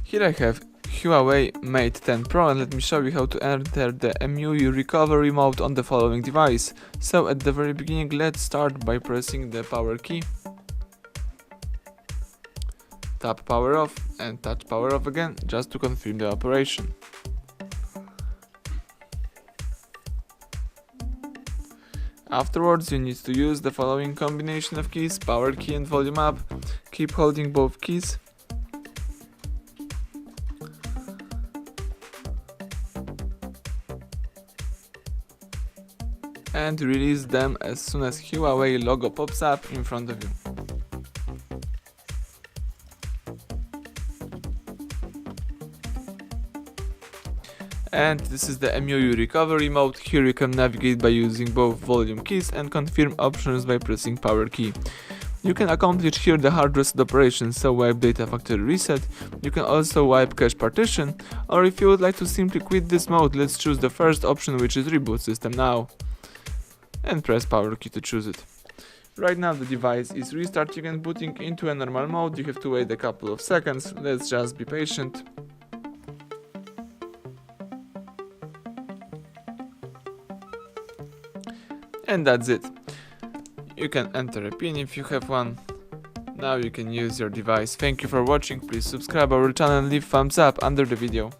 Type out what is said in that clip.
Here I have HUAWEI Mate 10 Pro, and let me show you how to enter the EMUI recovery mode on the following device. So at the very beginning, let's start by pressing the power key. Tap power off and touch power off again just to confirm the operation. Afterwards, you need to use the following combination of keys: power key and volume up. Keep holding both keys. And release them as soon as HUAWEI logo pops up in front of you. And this is the EMUI recovery mode. Here you can navigate by using both volume keys and confirm options by pressing power key. You can accomplish here the hard reset operation, so wipe data factory reset. You can also wipe cache partition, or if you would like to simply quit this mode, let's choose the first option, which is reboot system now, and press power key to choose it. Right now the device is restarting and booting into a normal mode. You have to wait a couple of seconds. Let's just be patient. And that's it. You can enter a PIN if you have one. Now you can use your device. Thank you for watching. Please subscribe our channel and leave thumbs up under the video.